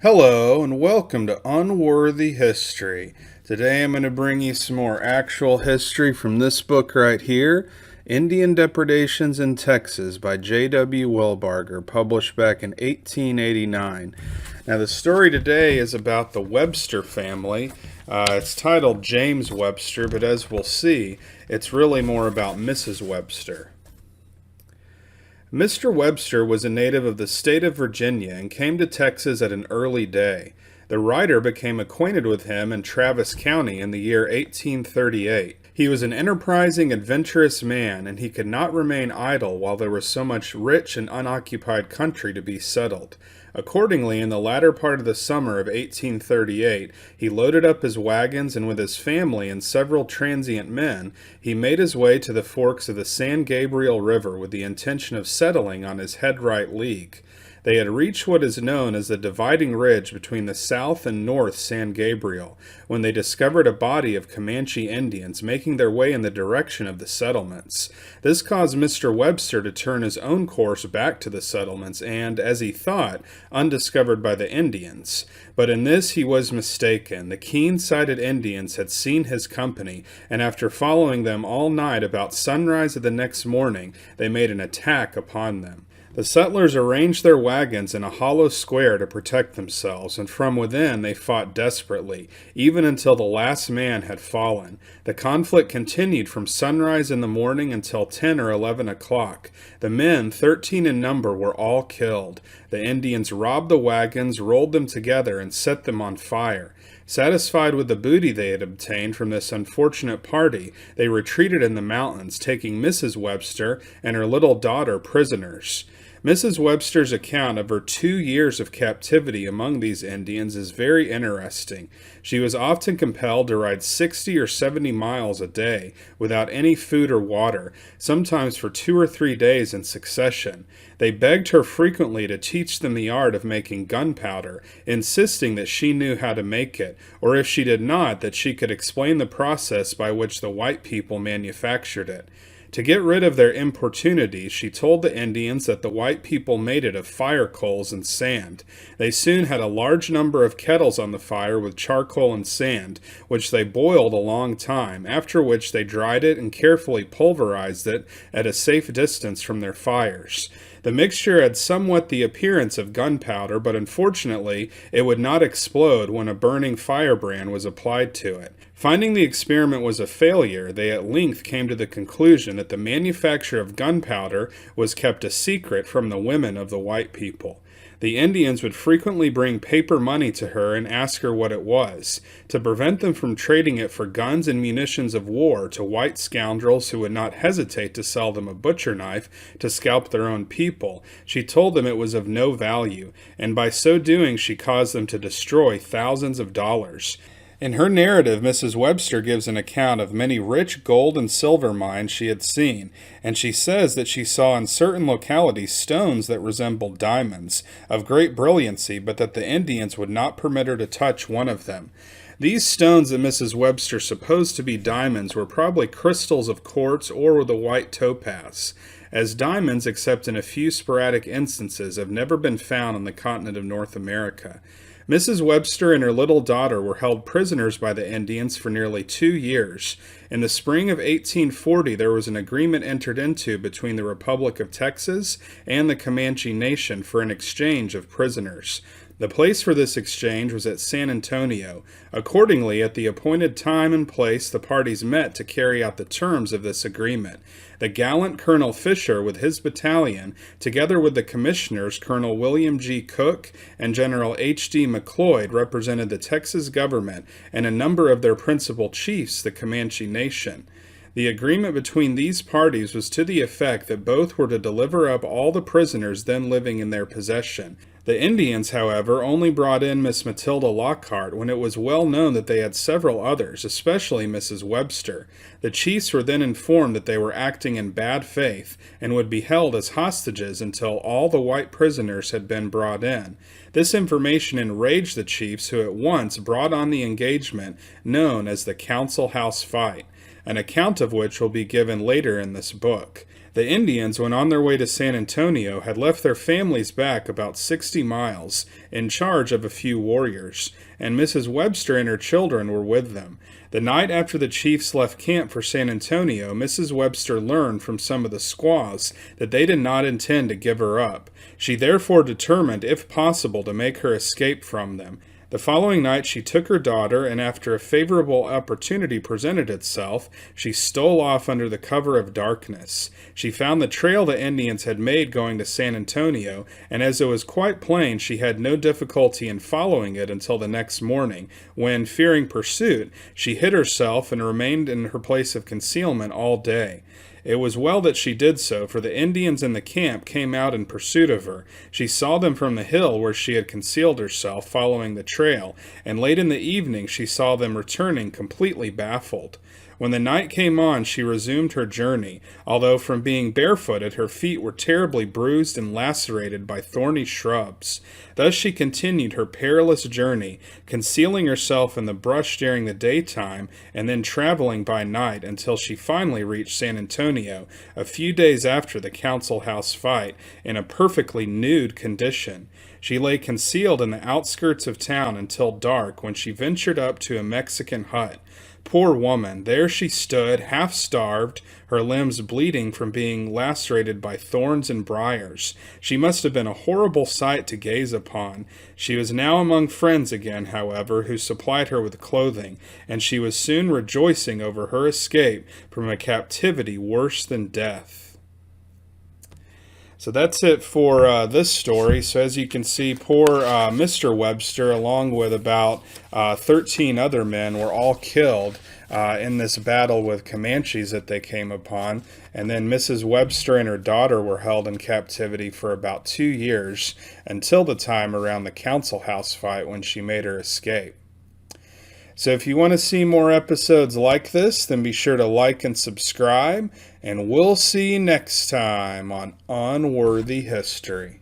Hello and welcome to Unworthy History. Today I'm going to bring you some more actual history from this book right here, Indian Depredations in Texas by J.W. Wellbarger, published back in 1889. Now the story today is about the Webster family. It's titled James Webster, but as we'll see, it's really more about Mrs. Webster. Mr. Webster was a native of the state of Virginia and came to Texas at an early day. The writer became acquainted with him in Travis County in the year 1838. He was an enterprising, adventurous man, and he could not remain idle while there was so much rich and unoccupied country to be settled. Accordingly, in the latter part of the summer of 1838, he loaded up his wagons and with his family and several transient men, he made his way to the forks of the San Gabriel River with the intention of settling on his head-right league. They had reached what is known as the dividing ridge between the south and north San Gabriel, when they discovered a body of Comanche Indians making their way in the direction of the settlements. This caused Mr. Webster to turn his own course back to the settlements and, as he thought, undiscovered by the Indians. But in this he was mistaken. The keen-sighted Indians had seen his company, and after following them all night, about sunrise of the next morning, they made an attack upon them. The settlers arranged their wagons in a hollow square to protect themselves, and from within they fought desperately, even until the last man had fallen. The conflict continued from sunrise in the morning until 10 or 11 o'clock. The men, 13 in number, were all killed. The Indians robbed the wagons, rolled them together, and set them on fire. Satisfied with the booty they had obtained from this unfortunate party, they retreated in the mountains, taking Mrs. Webster and her little daughter prisoners. Mrs. Webster's account of her 2 years of captivity among these Indians is very interesting. She was often compelled to ride 60 or 70 miles a day without any food or water, sometimes for 2 or 3 days in succession. They begged her frequently to teach them the art of making gunpowder, insisting that she knew how to make it, or if she did not, that she could explain the process by which the white people manufactured it. To get rid of their importunity, she told the Indians that the white people made it of fire coals and sand. They soon had a large number of kettles on the fire with charcoal and sand, which they boiled a long time, after which they dried it and carefully pulverized it at a safe distance from their fires. The mixture had somewhat the appearance of gunpowder, but unfortunately it would not explode when a burning firebrand was applied to it. Finding the experiment was a failure, they at length came to the conclusion that the manufacture of gunpowder was kept a secret from the women of the white people. The Indians would frequently bring paper money to her and ask her what it was, to prevent them from trading it for guns and munitions of war to white scoundrels who would not hesitate to sell them a butcher knife to scalp their own people. She told them it was of no value, and by so doing she caused them to destroy thousands of dollars. In her narrative, Mrs. Webster gives an account of many rich gold and silver mines she had seen, and she says that she saw in certain localities stones that resembled diamonds, of great brilliancy, but that the Indians would not permit her to touch one of them. These stones that Mrs. Webster supposed to be diamonds were probably crystals of quartz or with a white topaz, as diamonds, except in a few sporadic instances, have never been found on the continent of North America. Mrs. Webster and her little daughter were held prisoners by the Indians for nearly 2 years. In the spring of 1840, there was an agreement entered into between the Republic of Texas and the Comanche Nation for an exchange of prisoners. The place for this exchange was at San Antonio. Accordingly, at the appointed time and place, the parties met to carry out the terms of this agreement. The gallant Colonel Fisher with his battalion, together with the commissioners Colonel William G. Cook and General H. D. McLeod, represented the Texas government and a number of their principal chiefs, the Comanche Nation. The agreement between these parties was to the effect that both were to deliver up all the prisoners then living in their possession. The Indians, however, only brought in Miss Matilda Lockhart when it was well known that they had several others, especially Mrs. Webster. The chiefs were then informed that they were acting in bad faith and would be held as hostages until all the white prisoners had been brought in. This information enraged the chiefs, who at once brought on the engagement known as the Council House Fight, an account of which will be given later in this book. The Indians, when on their way to San Antonio, had left their families back about 60 miles in charge of a few warriors, and Mrs. Webster and her children were with them. The night after the chiefs left camp for San Antonio, Mrs. Webster learned from some of the squaws that they did not intend to give her up. She therefore determined, if possible, to make her escape from them. The following night she took her daughter, and after a favorable opportunity presented itself, she stole off under the cover of darkness. She found the trail the Indians had made going to San Antonio, and as it was quite plain, she had no difficulty in following it until the next morning, when, fearing pursuit, she hid herself and remained in her place of concealment all day. It was well that she did so, for the Indians in the camp came out in pursuit of her. She saw them from the hill where she had concealed herself, following the trail, and late in the evening she saw them returning, completely baffled. When the night came on, she resumed her journey, although from being barefooted her feet were terribly bruised and lacerated by thorny shrubs. Thus she continued her perilous journey, concealing herself in the brush during the daytime and then traveling by night until she finally reached San Antonio, a few days after the Council House fight, in a perfectly nude condition. She lay concealed in the outskirts of town until dark, when she ventured up to a Mexican hut. Poor woman, there she stood, half-starved, her limbs bleeding from being lacerated by thorns and briars. She must have been a horrible sight to gaze upon. She was now among friends again, however, who supplied her with clothing, and she was soon rejoicing over her escape from a captivity worse than death. So that's it for this story. So as you can see, poor Mr. Webster, along with about 13 other men, were all killed in this battle with Comanches that they came upon. And then Mrs. Webster and her daughter were held in captivity for about 2 years, until the time around the Council House fight when she made her escape. So if you want to see more episodes like this, then be sure to like and subscribe, and we'll see you next time on Unworthy History.